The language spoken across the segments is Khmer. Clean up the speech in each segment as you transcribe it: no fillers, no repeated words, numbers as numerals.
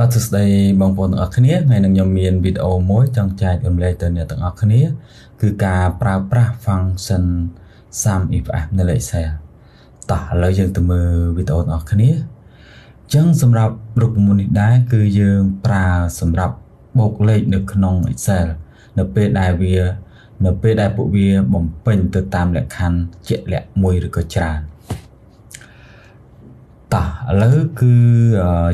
បាទសួស្តីបងប្អូនទាំងអស់គ្នាថ្ងៃនេះខ្ញុំមានវីដេអូមួយចង់ចែករំលែកទៅអ្នកទាំងអស់គ្នាគឺការប្រើប្រាស់ function sum if នៅលើ Excel តោះឥឡូវយើងទៅមើលវីដេអូទាំងអស់គ្នាអញ្ចឹងសម្រាប់រូបមន្តនេះដែរគឺយើងប្រើសម្រាប់បូកលេខនៅក្នុង Excel នៅពេលដែលពួកវាបំពេញទៅតាមលក្ខខណ្ឌជាក់លាក់មួយឬក៏ច្រើនតោះឥឡូវគឺ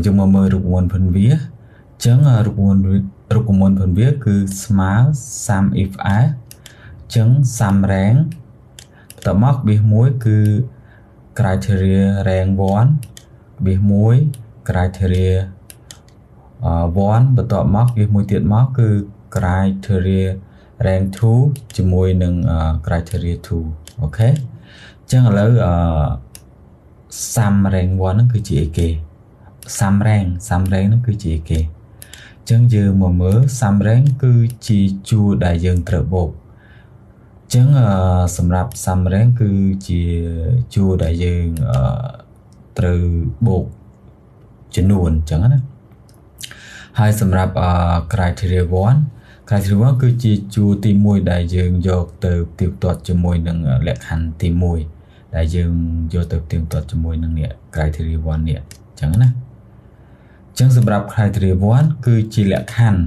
យើងមកមើលរូបមន្តផងវាអញ្ចឹងរូបមន្តផងវាគឺស្មើ sum if អញ្ចឹង sum rank បន្ទាប់មកបៀស1គឺ criteria rank 1បៀស1 criteria 1បន្ទាប់មកបៀស1ទៀតមកគឺ criteria rank 2ជាមួយនឹង criteria 2អូខេអញ្ចឹងឥឡូវsum rank 1ហ្នឹងគឺជាអីគេ sum rank ហ្នឹងគឺជាអីគេអញ្ចឹងយើងមកមើល sum rank គឺជាជួរដែលយើងត្រូវបូកអញ្ចឹងសម្រាប់ sum rank គឺជាជួរដែលយើងត្រូវបូកចំនួនអញ្ចឹងណាហើយសម្រាប់ criteria 1គឺជាជួរទី1ដែលយើងយកទៅផ្ទៀងផ្ទាត់ជាមួយនឹងលក្ខខណ្ឌទី1ដែលយើងយកទៅផ្ទៀងផ្ទាត់ជាមួយនឹងនេះ criteria 1នេះអញ្ចឹងណាអញ្ចឹងសម្រាប់ criteria 1គឺជាលក្ខខណ្ឌ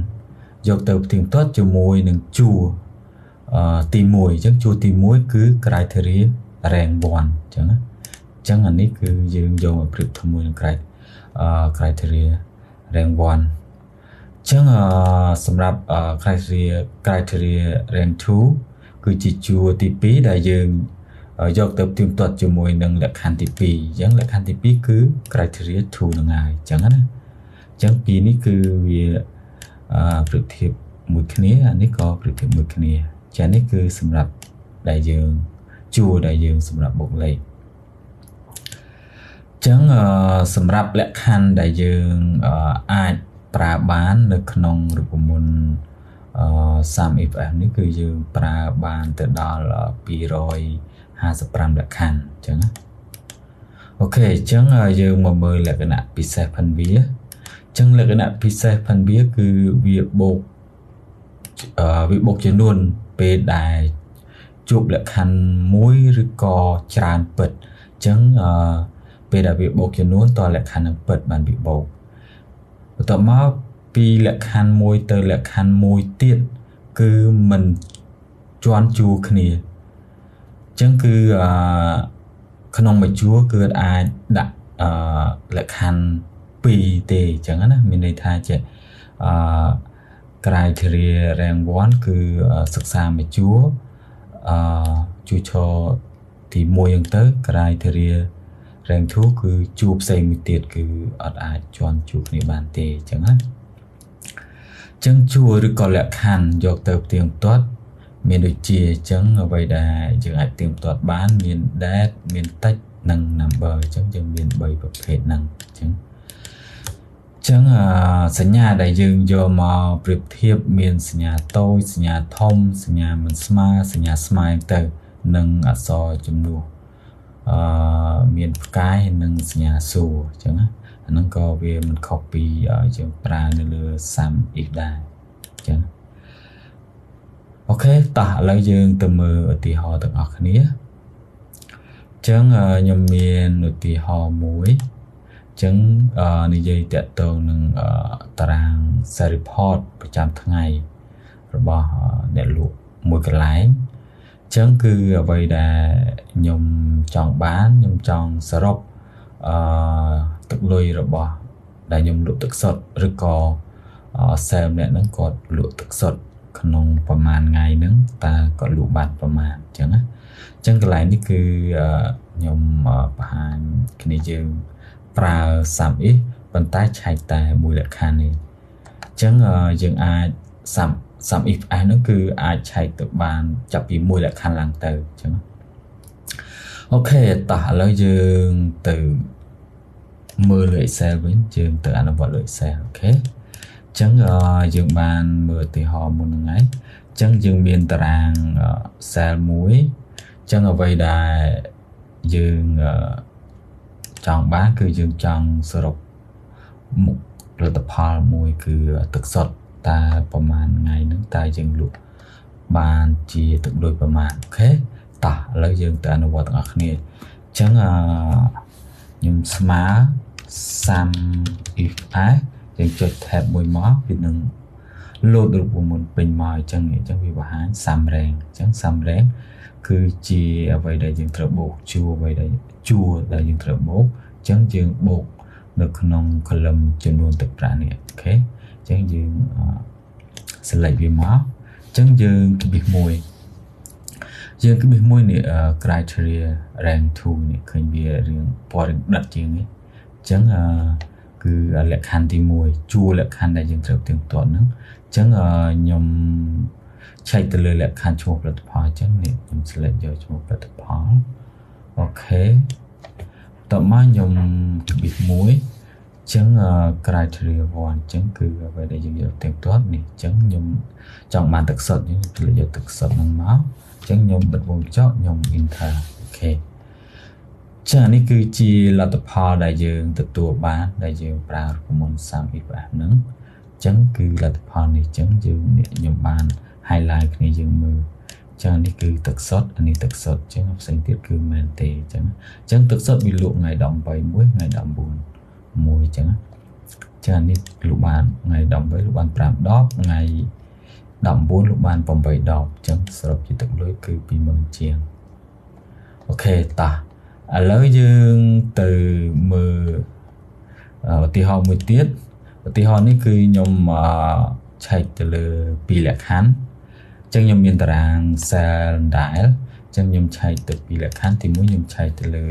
យកទៅផ្ទៀងផ្ទាត់ជាមួយនឹងជួរទី1អញ្ចឹងជួរទី1គឺ criteria rank 1អញ្ចឹងណាអញ្ចឹងអានេះគឺយើងយកមកប្រៀបធៀបជាមួយនឹង criteria rank 1អញ្ចឹងសម្រាប់ criteria rank 2គឺជាជួរទី2ដែលយើងយកទៅផ្ទៀងផ្ទាត់ជាមួយនឹងលក្ខខណ្ឌទី2អញ្ចឹងលក្ខខណ្ឌទី2គឺ criteria 2នឹងហើយអញ្ចឹងណាអញ្ចឹងពីរនេះគឺវាប្រៀបធៀបមួយគ្នាអានេះក៏ប្រៀបធៀបមួយគ្នាចា៎នេះគឺសម្រាប់ដែលយើងជួរដែលយើងសម្រាប់បូកលេខអញ្ចឹងសម្រាប់លក្ខខណ្ឌដែលយើងអាចប្រើបាននៅក្នុងរូបមន្ត sum if នេះគឺយើងប្រើបានទៅដល់255លក្ខខណ្ឌអញ្ចឹងណាអូខេអញ្ចឹងយើងមកមើលលក្ខណៈពិសេសផងវាអញ្ចឹងលក្ខណៈពិសេសផងវាគឺវាបូកចំនួនពេលដែលជួបលក្ខខណ្ឌមួយឬក៏ច្រើនពិតអញ្ចឹងពេលដែលវាបូកចំនួនតលក្ខខណ្ឌនឹងពិតបានវាបូកបន្ទាប់មកពីលក្ខខណ្ឌមួយទៅលក្ខខណ្ឌមួយទៀតគឺមិនជាន់ជួរគ្នាអញ្ចឹងគឺក្នុងមួយជួរគឺអាចដាក់លក្ខខណ្ឌ2ទេអញ្ចឹងណាមានន័យថាចេះcriteria rank 1គឺសិក្សាមួយជួរជួរឈរទី1ហ្នឹងទៅ criteria rank 2គឺជួរផ្សេងមួយទៀតគឺអត់អាចជាន់ជួរគ្នាបានទេអញ្ចឹងណាអញ្ចឹងជួរឬក៏លក្ខខណ្ឌយកទៅផ្ទៀងផ្ទាត់មានដូចជាអញ្ចឹងអ្វីដែលយើងអាចផ្ទៀងផ្ទាត់បានមាន date មាន text និង number អញ្ចឹងយើងមាន3ប្រភេទហ្នឹងអញ្ចឹងសញ្ញាដែលយើងយកមកប្រៀបធៀបមានសញ្ញាតូចសញ្ញាធំសញ្ញាមិនស្មើសញ្ញាស្មើទៅនិងអក្សរជំនួសមានផ្កាយនិងសញ្ញាសួរអញ្ចឹងណាអាហ្នឹងក៏វាមិនខុសពីយើងប្រើនៅលើ sum if ដែរអញ្ចឹងអូខេតោះឥឡូវយើងទៅមើលឧទាហរណ៍ទាំងអស់គ្នាអញ្ចឹងខ្ញុំមានឧទាហរណ៍មួយអញ្ចឹងនិយាយតាក់ទងនឹងតារាង set report ប្រចាំថ្ងៃរបស់អ្នកលក់មួយកន្លែងអញ្ចឹងគឺអ្វីដែលខ្ញុំចង់បានខ្ញុំចង់សរុបទឹកលុយរបស់ដែលខ្ញុំលក់ទឹកសុទ្ធឬក៏ sale ម្នាក់ហ្នឹងគាត់លក់ទឹកសុទ្ធក្នុងប្រហែលថ្ងៃហ្នឹងតើគាត់លក់បានប្រហែលអញ្ចឹងណាអញ្ចឹងកន្លែងនេះគឺខ្ញុំបង្ហាញគ្នាយើងប្រើ sum if ប៉ុន្តែឆែកតែមួយលក្ខខណ្ឌនេះអញ្ចឹងយើងអាច sum if ហ្នឹងគឺអាចឆែកទៅបានចាប់ពីមួយលក្ខខណ្ឌឡើងទៅអញ្ចឹងអូខេតោះឥឡូវយើងទៅមើលលើ Excel វិញយើងទៅអនុវត្តលើ Excel អូខេអញ្ចឹងយើងបានមើលឧទាហរណ៍មុនហ្នឹងហើយអញ្ចឹងយើងមានតារាង cell មួយអញ្ចឹងអ្វីដែលយើងចង់បានគឺយើងចង់សរុបមុខ ផលិតផលមួយគឺទឹកសុទ្ធតែប្រហែលថ្ងៃហ្នឹងតែយើងលក់បានជាទឹកដូចប្រហែលអូខេតោះឥឡូវយើងទៅអនុវត្តទាំងអស់គ្នាអញ្ចឹងខ្ញុំស្មើ sum if i យើងចុច tab មួយមកវានឹង load រូបមន្តពេញមកអញ្ចឹងវាបង្ហាញ sum rank អញ្ចឹង sum rank គឺជាអ្វីដែលយើងត្រូវបូកជួរអ្វីដែលដែលយើងត្រូវបូកអញ្ចឹងយើងបូកនៅក្នុង column ចំនួនទឹកប្រាក់នេះអូខេអញ្ចឹងយើង select វាមកអញ្ចឹងយើងគបិសមួយនេះ criteria rank 2នេះឃើញវារៀងពណ៌ដិតជាងនេះអញ្ចឹងគឺលក្ខខណ្ឌទី1ជួរលក្ខខណ្ឌដែលយើងត្រូវទៀងទាត់ហ្នឹងអញ្ចឹងខ្ញុំឆែកទៅលើលក្ខខណ្ឌឈ្មោះផលិតផលអញ្ចឹងនេះខ្ញុំ select យកឈ្មោះផលិតផលអូខេតោះមកខ្ញុំគបិសមួយអញ្ចឹង criteria 1អញ្ចឹងគឺអ្វីដែលយើងយកទៀងទាត់នេះអញ្ចឹងខ្ញុំចង់បានទឹកសុទ្ធខ្ញុំ យកទឹកសុទ្ធហ្នឹងមកអញ្ចឹងខ្ញុំបិទវងចោលខ្ញុំ enter អូខេចា៎នេះគឺជាលទ្ធផលដែលយើងទទួលបានដែលយើងប្រើរូបមន្ត sum if ហ្នឹងអញ្ចឹងគឺលទ្ធផលនេះអញ្ចឹងយើងខ្ញុំបាន highlight គ្នាយើងមើលអញ្ចឹងនេះគឺទឹកសុទ្ធអានេះទឹកសុទ្ធអញ្ចឹងផ្សេងទៀតគឺមែនទេអញ្ចឹងទឹកសុទ្ធវាលក់ថ្ងៃ18មួយថ្ងៃ19មួយអញ្ចឹងចា៎នេះលក់បានថ្ងៃ18លក់បាន5ដបថ្ងៃ19លក់បាន8ដបអញ្ចឹងសរុបជាទឹកលុយគឺ 20,000 ជាងអូខេតោះឥឡូវយើងទៅមើលឧទាហរណ៍មួយទៀតឧទាហរណ៍នេះគឺខ្ញុំឆែកទៅលើ2លក្ខខណ្ឌអញ្ចឹងខ្ញុំមានតារាង cell ដែលអញ្ចឹងខ្ញុំឆែកទៅ2លក្ខខណ្ឌទី1ខ្ញុំឆែកទៅលើ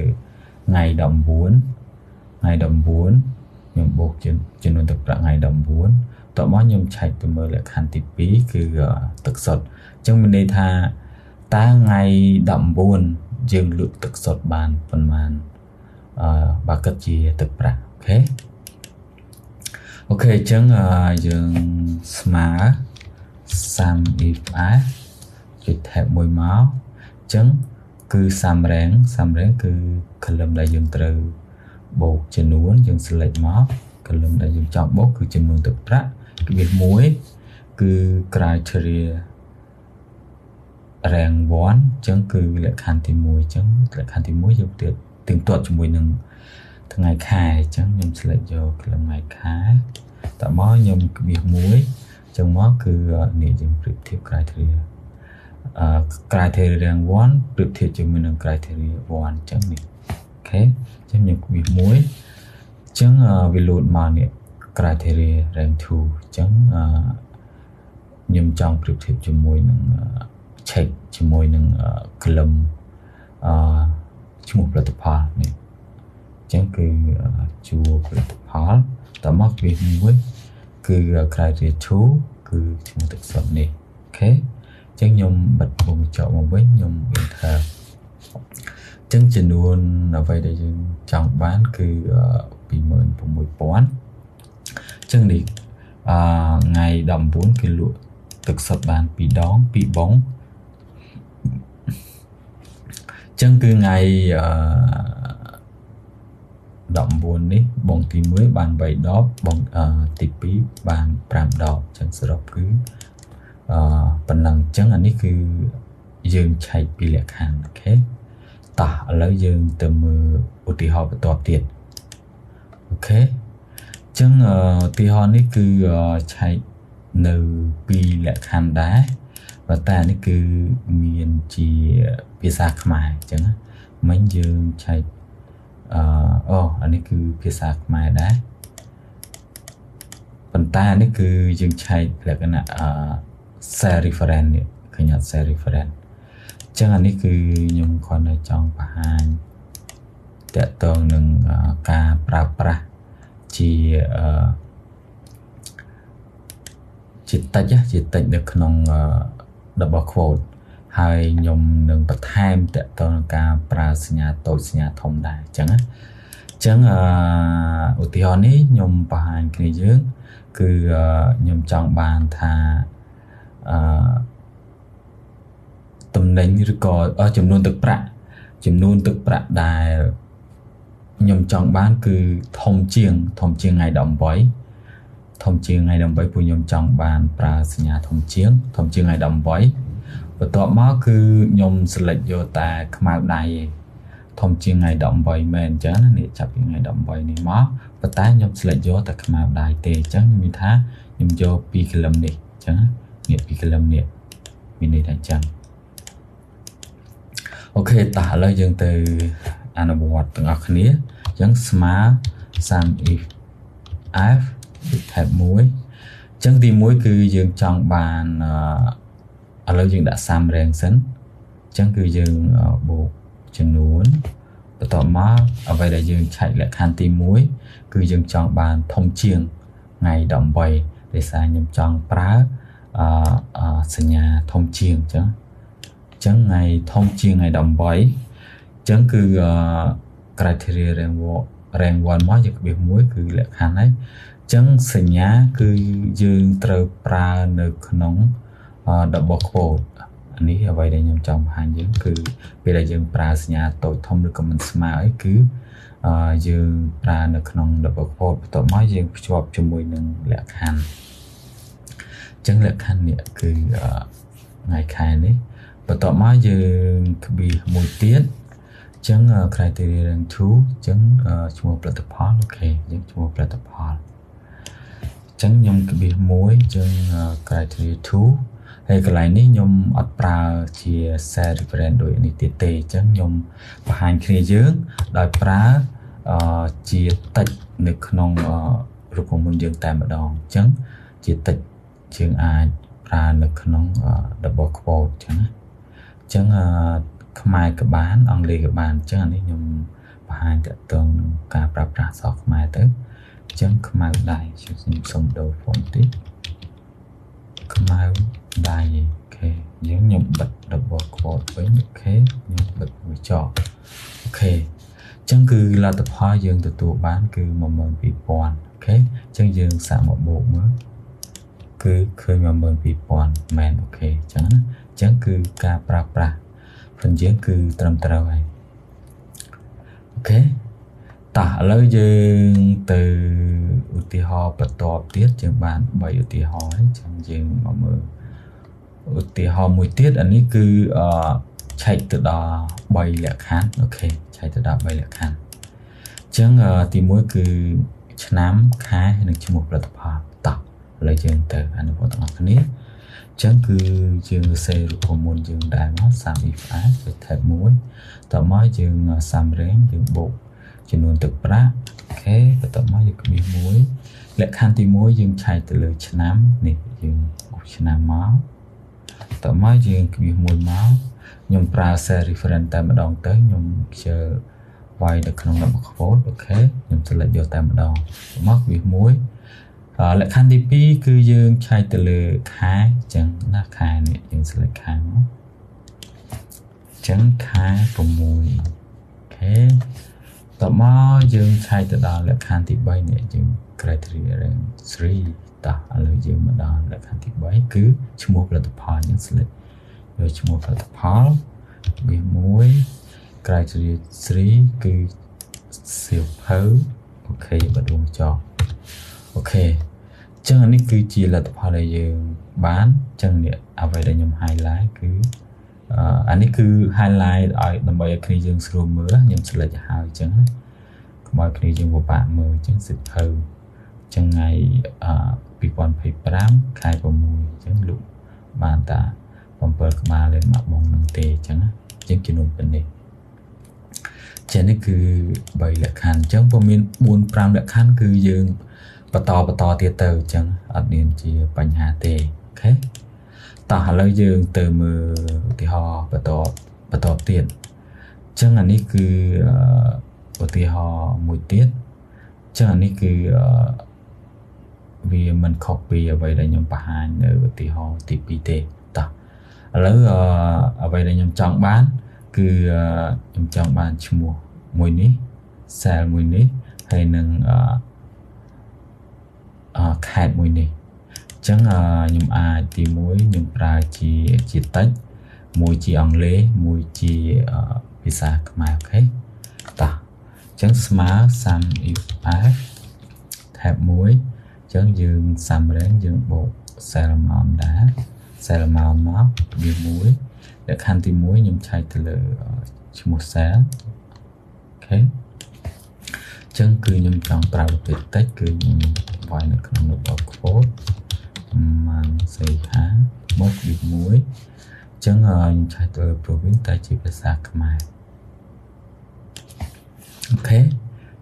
ថ្ងៃ19ខ្ញុំបូកចំនួនទឹកប្រាក់ថ្ងៃ19តបមកខ្ញុំឆែកទៅមើលលក្ខខណ្ឌទី2គឺទឹកសុទ្ធអញ្ចឹងមានន័យថាតើថ្ងៃ19យើងលក់ទឹកសុទ្ធបានប៉ុន្មានបើគិតជាទឹកប្រាក់អូខេអញ្ចឹងយើងស្មើ sum if i ចុច tab មួយមកអញ្ចឹងគឺ sum rank គឺ column ដែលយើងត្រូវបូកចំនួនយើង select មក column ដែលយើងចង់បូកគឺចំនួនទឹកប្រាក់គបិស1គឺ criteria rank 1អញ្ចឹងគឺលក្ខខណ្ឌទី1អញ្ចឹងលក្ខខណ្ឌទី1យើងទៀតទៀងទាត់ជាមួយនឹងថ្ងៃខែអញ្ចឹងខ្ញុំ select យកថ្ងៃខែតមកខ្ញុំគបិស1អញ្ចឹងមកគឺនេះយើងប្រៀបធៀប criteria rank 1ប្រៀបធៀបជាមួយនឹង criteria 1អញ្ចឹងនេះអូខេអញ្ចឹងខ្ញុំគបិស1អញ្ចឹងវា load មកនេះ criteria rank 2អញ្ចឹងខ្ញុំចង់ប្រៀបធៀបជាមួយនឹងcheck ជាមួយនឹង column ឈ្មោះផលិតផលនេះអញ្ចឹងគឺជួរផលិតផលតមកវាមួយគឺ criteria 2គឺឈ្មោះទឹកសុទ្ធនេះអូខេអញ្ចឹងខ្ញុំបិទវងចោលមកវិញខ្ញុំ enter អញ្ចឹងចំនួនអ្វីដែលយើងចង់បានគឺ 26,000 អញ្ចឹងនេះថ្ងៃ19គេលក់ទឹកសុទ្ធបាន2ដង2បងអញ្ចឹងគឺថ្ងៃ19នេះបងទី1បាន3ដបបងទី2បាន5ដបអញ្ចឹងសរុបគឺប៉ុណ្ណឹងអញ្ចឹងអានេះគឺយើងឆែកពីលក្ខខណ្ឌអូខេតោះឥឡូវយើងទៅមើលឧទាហរណ៍បន្ទាប់ទៀតអូខេអញ្ចឹងឧទាហរណ៍នេះគឺឆែកនៅ2លក្ខខណ្ឌដែរប៉ុន្តែនេះគឺមានជាភាសាខ្មែរអញ្ចឹងមិញយើងឆែកអានេះគឺភាសាខ្មែរដែរប៉ុន្តែនេះគឺយើងឆែកលក្ខណៈ cell reference នេះឃើញអត់ cell reference អញ្ចឹងអានេះគឺខ្ញុំគ្រាន់តែចង់បង្ហាញតកតងនឹងការប្រើប្រាស់ជាតិចនៅក្នុង double quote ហើយខ្ញុំនឹងបន្ថែមតកតងនឹងការប្រើសញ្ញាតូចសញ្ញាធំដែរអញ្ចឹងឧទាហរណ៍នេះខ្ញុំបង្ហាញគ្នាយើងគឺខ្ញុំចង់បានថាតំណែងឬក៏ចំនួនទឹកប្រាក់ដែលខ្ញុំចង់បានគឺធំជាងថ្ងៃ18 ធំជាងថ្ងៃដើម្បីពួកខ្ញុំចង់បានប្រើសញ្ញាធំជាងថ្ងៃដើម្បីបន្ទាប់មកគឺខ្ញុំ select យកតែខ្មៅដៃធំជាងថ្ងៃដើម្បីមែនអញ្ចឹងនេះចាប់ពីថ្ងៃដើម្បីនេះមកប៉ុន្តែខ្ញុំ select យកតែខ្មៅដៃទេអញ្ចឹងមានថាខ្ញុំយក2គីឡឹមនេះអញ្ចឹងនេះ2គីឡឹមនេះមានន័យថាអញ្ចឹងអូខេតោះឥឡូវយើងទៅអនុវត្តទាំងអស់គ្នាអញ្ចឹងស្មើ sum if f tab 1អញ្ចឹងទី1គឺយើងចង់បានឥឡូវយើងដាក់ sum rank សិនអញ្ចឹងគឺយើងបូកចំនួនបន្ទាប់មកអ្វីដែលយើងឆែកលក្ខខណ្ឌទី1គឺយើងចង់បានធំជាងថ្ងៃ18ដោយសារខ្ញុំចង់ប្រើសញ្ញាធំជាងអញ្ចឹងថ្ងៃធំជាងថ្ងៃ18អញ្ចឹងគឺcriteria rank 1មកយកវា1គឺលក្ខខណ្ឌហើយអញ្ចឹងសញ្ញាគឺយើងត្រូវប្រើនៅក្នុង double quote នេះអ្វីដែលខ្ញុំចង់បង្ហាញយើងគឺពេលដែលយើងប្រើសញ្ញាតូចធំឬក៏មិនស្មើអីគឺយើងប្រើនៅក្នុង double quote បន្ទាប់មកយើងភ្ជាប់ជាមួយនឹងលក្ខខណ្ឌអញ្ចឹងលក្ខខណ្ឌនេះគឺថ្ងៃខែនេះបន្ទាប់មកយើងក្បៀសមួយទៀតអញ្ចឹង criteria rank 2អញ្ចឹងឈ្មោះផលិតផលអូខេយើងឈ្មោះផលិតផលអញ្ចឹងខ្ញុំក្បៀសមួយអញ្ចឹង criteria 2ហើយកន្លែងនេះខ្ញុំអត់ប្រើជា cell reference ដូចនេះទៀតទេអញ្ចឹងខ្ញុំបង្ហាញគ្នាយើងដោយប្រើជាតិចនៅក្នុងរូបមន្តយើងតែម្ដងអញ្ចឹងជាតិចយើងអាចប្រើនៅក្នុង double quote អញ្ចឹងណាអញ្ចឹងខ្មែរក៏បានអង់គ្លេសក៏បានអញ្ចឹងអានេះខ្ញុំបង្ហាញតើតើនឹងការប្រើប្រាស់អក្សរខ្មែរទៅអញ្ចឹងខ្មៅដៃខ្ញុំសុំដូរ font តិចខ្មៅដៃអូខេខ្ញុំបិទ double quote វិញអូខេខ្ញុំបិទមួយចោលអូខេអញ្ចឹងគឺលទ្ធផលយើងទទួលបានគឺ 12000 អូខេអញ្ចឹងយើងសាកមកបូកមើលគឺឃើញ 12000 មែនអូខេអញ្ចឹងណាអញ្ចឹងគឺការប្រើប្រាស់ព្រោះយើងគឺត្រឹមត្រូវហើយអូខេតោះឥឡូវយើងទៅឧទាហរណ៍បន្តទៀតយើងបាន3ឧទាហរណ៍ហើយអញ្ចឹងយើងមកមើលឧទាហរណ៍មួយទៀតអានេះគឺឆែកទៅដល់3លក្ខខណ្ឌអូខេឆែកទៅដល់3លក្ខខណ្ឌអញ្ចឹងទី1គឺឆ្នាំខែនិងឈ្មោះផលិតផលតោះឥឡូវយើងទៅអនុវត្តទាំងអស់គ្នាអញ្ចឹងគឺយើងសរសេររូបមន្តយើងដែរមក sum if f ទៅ tab 1តមកយើង sum rank យើងបូកចំនួនទឹកប្រាក់អូខេបន្ទាប់មកយើងក្បៀសមួយលក្ខខណ្ឌទី1យើងឆែកទៅលើឆ្នាំនេះយើងបូកឆ្នាំមកបន្ទាប់មកយើងក្បៀសមួយមកខ្ញុំប្រើ cell reference តែម្ដងទៅខ្ញុំខ្ជិលវាយនៅក្នុង double quote អូខេខ្ញុំ select យកតែម្ដងមកក្បៀសមួយលក្ខខណ្ឌទី2គឺយើងឆែកទៅលើខែអញ្ចឹងណាខែនេះយើង select ខែមកអញ្ចឹងខែ6អូខេតមកយើងឆែកទៅដល់លក្ខខណ្ឌទី3នេះយើង criteria rank 3តោះឥឡូវយើងមកដល់លក្ខខណ្ឌទី3គឺឈ្មោះផលិតផលយើង select យកឈ្មោះផលិតផលវា1 criteria 3គឺសៀវភៅអូខេបដួងចោអូខេអញ្ចឹងនេះគឺជាលទ្ធផលដែលយើងបានអញ្ចឹងនេះអ្វីដែលខ្ញុំ highlight គឺអានេះគឺ highlight ឲ្យដើម្បីឲ្យគ្នាយើងស្រួលមើលខ្ញុំ select ឲ្យហើយអញ្ចឹងណាកុំឲ្យគ្នាយើងពិបាកមើលអញ្ចឹងសិភៅអញ្ចឹងថ្ងៃ2025ខែ6អញ្ចឹងលោកបានតា7ក្បាលលេខមកបងនឹងទេអញ្ចឹងណាអញ្ចឹងចំនួនប៉ុណ្នេះចា៎នេះគឺ3លក្ខខណ្ឌអញ្ចឹងព្រោះមាន 4-5 លក្ខខណ្ឌគឺយើងបន្តទៀតទៅអញ្ចឹងអត់មានជាបញ្ហាទេអូខេតោះឥឡូវយើងទៅមើលឧទាហរណ៍បន្តទៀតអញ្ចឹងអានេះគឺឧទាហរណ៍មួយទៀតអញ្ចឹងអានេះគឺវាមិនខុសពីអ្វីដែលខ្ញុំបង្ហាញនៅឧទាហរណ៍ទី2ទេតោះឥឡូវអ្វីដែលខ្ញុំចង់បានគឺខ្ញុំចង់បានឈ្មោះមួយនេះ cell មួយនេះហើយនឹងខេត្តមួយនេះអញ្ចឹងខ្ញុំអាចទី1ខ្ញុំប្រើជាតិចមួយជាអង់គ្លេសមួយជាភាសាខ្មែរអូខេតោះអញ្ចឹងស្មើ sum if f tab 1 chẳng dương xăm ráng dương bộ xe mỏng đá xe mỏng nó bị muối để khăn thì muối nhưng chạy từ lửa một xe ok chẳng cứ nhưng trong bảo vệ tết cứ vài nước không được bảo khố mang xây há một bị muối chẳng nhưng chạy từ lửa province tại chỉ phải xa Khmer ok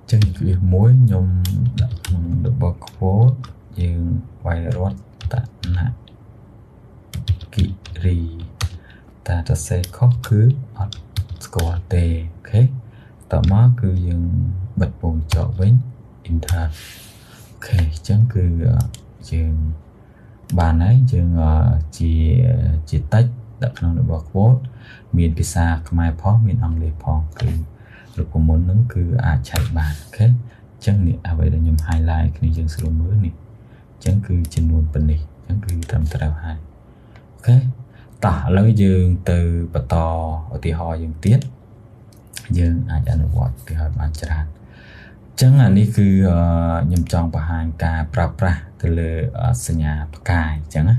chẳng cứ muối nhưng được bảo khố nhưng vài rót tạ nạ kỵ rì taจะ say ខុសគឺអត់ស្គាល់ទេអូខេតមកគឺយើងបិទពងចោលវិញ enter អូខេអញ្ចឹងគឺយើងបានហើយយើងជាតិចដាក់ក្នុងរបស់ quote មានភាសាខ្មែរផងមានអង់គ្លេសផងគឺរូបមន្តហ្នឹងគឺអាចឆែកបានអូខេអញ្ចឹងនេះអ្វីដែលខ្ញុំ highlight គ្នាយើងស្រួលមើលនេះអញ្ចឹងគឺចំនួនប៉ុណ្នេះអញ្ចឹងគឺត្រឹមត្រូវហើយអូខេតោះឥឡូវយើងទៅបន្តឧទាហរណ៍យើងទៀតយើងអាចអនុវត្តទៅឲ្យបានច្រើនអញ្ចឹងអានេះគឺខ្ញុំចង់បង្ហាញការប្រើប្រាស់ទៅលើសញ្ញាផ្កាយអញ្ចឹងណា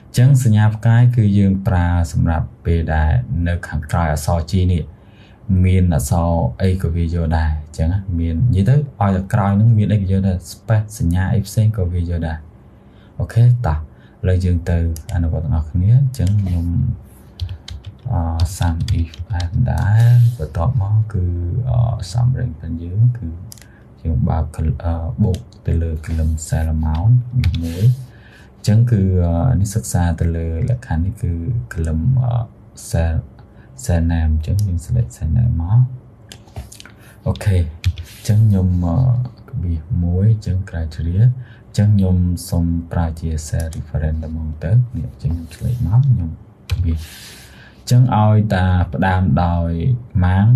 អញ្ចឹងសញ្ញាផ្កាយគឺយើងប្រើសម្រាប់ពេលដែលនៅខាងក្រោយអក្សរ G នេះមានអក្សរអីក៏វាយកដែរអញ្ចឹងណាមាននិយាយទៅឲ្យតែក្រោយហ្នឹងមានអីក៏យកដែរ space សញ្ញាអីផ្សេងក៏វាយកដែរអូខេតោះលើយើងទៅអនុវត្តទាំងអស់គ្នាអញ្ចឹងខ្ញុំsum if ដែរបន្ទាប់មកគឺ sum range របស់យើងគឺយើងបើកបូកទៅលើ column cell amount មួយអញ្ចឹងគឺនេះសិក្សាទៅលើលក្ខខណ្ឌនេះគឺ column cell name អញ្ចឹងយើង select cell name មកអូខេអញ្ចឹងខ្ញុំក្បៀសមួយអញ្ចឹង criteriaចឹងខ្ញុំសូមប្រើជា cell reference តែមកទៅនេះចឹងខ្ញុំឆ្លេតមកខ្ញុំវាចឹងឲ្យតាផ្ដើមដោយម៉ាង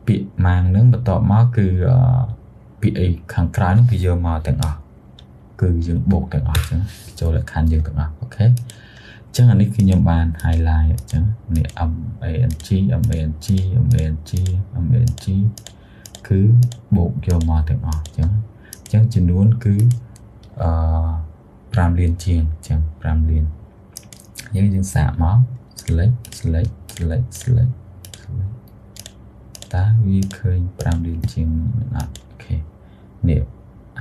ពាក្យម៉ាងនឹងបន្ទាប់មកគឺពាក្យអីខាងក្រៅនឹងវាយកមកទាំងអស់គឺយើងបូកទាំងអស់ចឹងចូលលក្ខខណ្ឌយើងទាំងអស់អូខេចឹងអានេះគឺខ្ញុំបាន highlight ចឹងនេះ MANG គឺបូកយកមកទាំងអស់ចឹងចឹងចំនួនគឺ5លានជាងចឹង5លានយើងសាកមក select តាវាឃើញ5លានជាងមិនអត់អូខេនេះ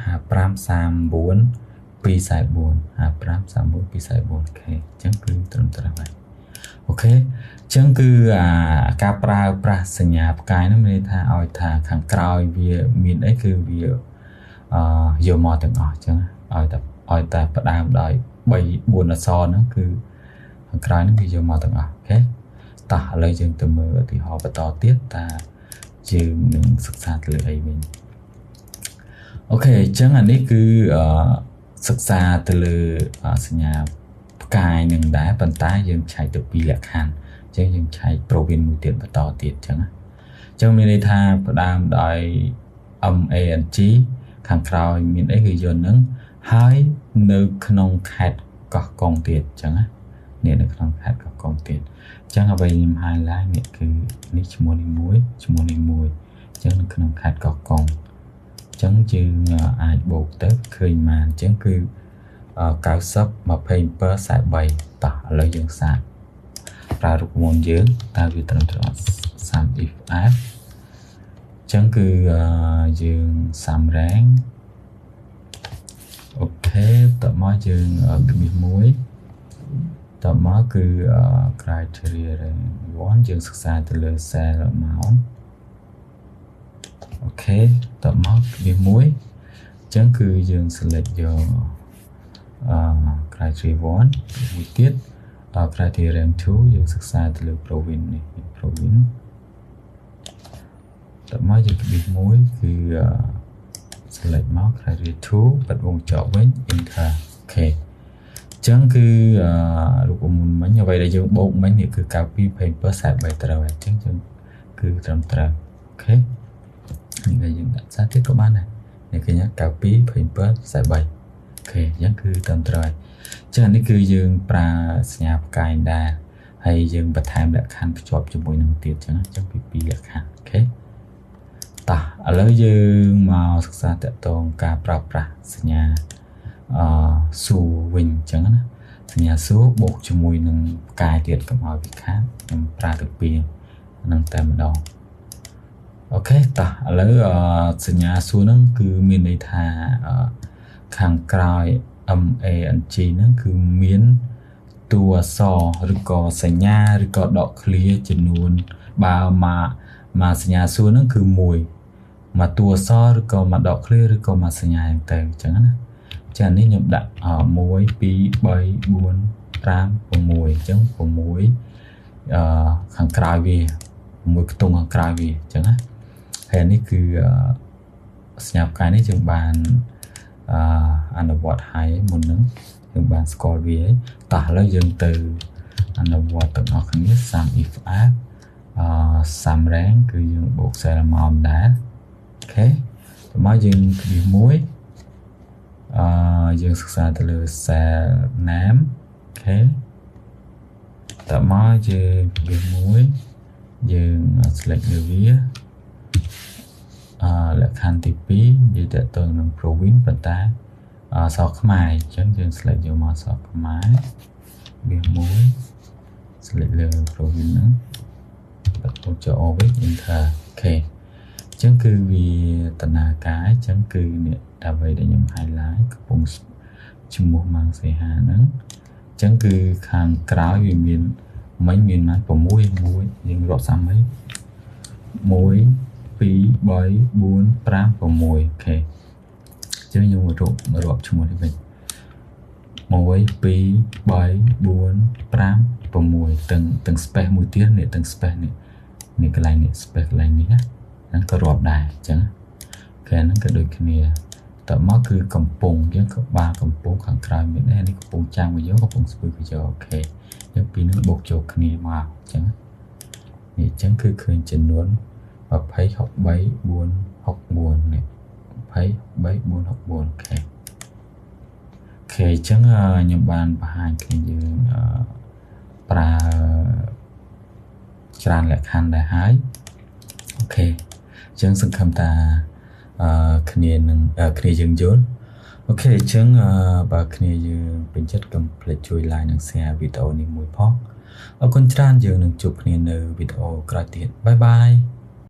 5539 244 5539 244អូខេចឹងគឺត្រឹមត្រូវហើយអូខេចឹងគឺការប្រើប្រាស់សញ្ញាផ្កាយនោះមានន័យថាឲ្យថាខាងក្រោយវាមានអីគឺវាយកមកទាំងអស់អញ្ចឹងឲ្យតែផ្ដើមដោយ3 4អក្សរហ្នឹងគឺខាងក្រោយហ្នឹងវាយកមកទាំងអស់អូខេតោះឥឡូវយើងទៅមើលឧទាហរណ៍បន្តទៀតតាយើងនឹងសិក្សាទៅលើអីវិញអូខេអញ្ចឹងអានេះគឺសិក្សាទៅលើសញ្ញាផ្កាយនឹងដែរប៉ុន្តែយើងឆែកទៅពីលក្ខខណ្ឌអញ្ចឹងយើងឆែក province មួយទៀតបន្តទៀតអញ្ចឹងមានន័យថាផ្ដើមដោយ MANG ខាងក្រោយមានអីគឺយន្តហ្នឹងហើយនៅក្នុងខេត្តកោះកុងទៀតអញ្ចឹងណានេះនៅក្នុងខេត្តកោះកុងទៀតអញ្ចឹងអ្វីខ្ញុំ highlight នេះគឺនេះឈ្មោះនេះមួយអញ្ចឹងនៅក្នុងខេត្តកោះកុងអញ្ចឹងយើងអាចបូកទៅឃើញមកអញ្ចឹងគឺ90 27 43តោះឥឡូវយើងសាកប្រើរូបមន្តយើងតើវាត្រឹមត្រូវអត់ sum if f ចឹងគឺយើង sum rank អូខេតមកយើងក្បៀសមួយតមកគឺ criteria rank 1យើងសិក្សាទៅលើ cell amount អូខេតមកក្បៀសមួយចឹងគឺយើង select យក criteria 1មួយទៀត criteria rank 2យើងសិក្សាទៅលើ province នេះ province តមកយើងក្បៀសមួយគឺ select មក criteria 2បិទវងចោលវិញ enter អូខេអញ្ចឹងគឺរូបមន្តមិញអ្វីដែលយើងបូកមិញនេះគឺ92 27 43ត្រូវហើយអញ្ចឹងគឺត្រឹមត្រូវអូខេនេះយើងដាក់សារទៀតក៏បានដែរនេះគឺ92 27 43អូខេអញ្ចឹងគឺត្រឹមត្រូវហើយអញ្ចឹងនេះគឺយើងប្រើសញ្ញាផ្កាយដែរហើយយើងបន្ថែមលក្ខខណ្ឌភ្ជាប់ជាមួយនឹងទៀតអញ្ចឹងពី2លក្ខខណ្ឌអូខេត តោះឥឡូវយើងមកសិក្សាតកតងការប្រើប្រាស់សញ្ញាសួរវិញអញ្ចឹងណាសញ្ញាសួរបូកជាមួយនឹងផ្កាយទៀតកុំឲ្យវាខាតខ្ញុំប្រើទៅពីនឹងតែម្ដងអូខេតោះឥឡូវសញ្ញាសួរហ្នឹងគឺមានន័យថាខាងក្រោយ MANG ហ្នឹងគឺមានតួអក្សរឬក៏សញ្ញាឬក៏ដកឃ្លាចំនួនបើមកសញ្ញាសួរហ្នឹងគឺមួយមកតួអក្សរឬក៏មកដកឃ្លាឬក៏មកសញ្ញាហ្នឹងទៅអញ្ចឹងណាចានេះខ្ញុំដាក់1 2 3 4 5 6អញ្ចឹង6ខាងក្រោយវា6ខ្ទង់ខាងក្រោយវាអញ្ចឹងណាហើយនេះគឺសញ្ញាផ្កាយនេះយើងបានអនុវត្តឲ្យមុនហ្នឹងយើងបានស្គាល់វាហើយតោះឥឡូវយើងទៅអនុវត្តទាំងអស់គ្នា sum if add sum rank គឺយើងបូក cell មកដែរអូខេតោះមកយើងគ្រាមួយយើងសិក្សាទៅលើ cell name អូខេតើមកយើងគ្រាមួយយើង select លើវាលក្ខខណ្ឌទី2និយាយតទៅនឹង province ប៉ុន្តែអក្សរខ្មែរអញ្ចឹងយើង select យកមកអក្សរខ្មែរវាមួយ select លើ province ហ្នឹងដាក់ចូល orbit enter អូខេអញ្ចឹងគឺវាដំណើរការអញ្ចឹងគឺនេះដើម្បីដែលខ្ញុំ highlight កំពុងឈ្មោះម៉ាងសេហាហ្នឹងអញ្ចឹងគឺខាងក្រោយវាមានមិញមានមក6យើងរាប់សាំអី1 2 3 4 5 6អូខេអញ្ចឹងយើងរាប់ឈ្មោះនេះវិញ1 2 3 4 5 6ទាំង space មួយទៀតនេះទាំង space នេះកន្លែងនេះ space កន្លែងនេះណាហ្នឹងក៏រាប់ដែរអញ្ចឹងអូខេហ្នឹងក៏ដូចគ្នាតមកគឺកំពុងអញ្ចឹងក៏បានកំពុងខាងក្រោយមានដែរនេះកំពុងចាំវាយកកំពុងស្ពឺវាយកអូខេអញ្ចឹងពីរនឹងបូកចូលគ្នាមកអញ្ចឹងនេះអញ្ចឹងគឺឃើញចំនួន20 63 4 64នេះ20 63 4 64អូខេអូខេអញ្ចឹងខ្ញុំបានបង្ហាញគ្នាយើងប្រើច្រើនលក្ខខណ្ឌដែរហើយអូខេអញ្ចឹងសង្ឃឹមថាគ្នានឹងគ្នាយើងយល់អូខេអញ្ចឹងបើគ្នាយើងពេញចិត្តកុំភ្លេចជួយ like និង share វីដេអូនេះមួយផងអរគុណច្រើនយើងនឹងជួបគ្នានៅវីដេអូក្រោយទៀតបាយបាយ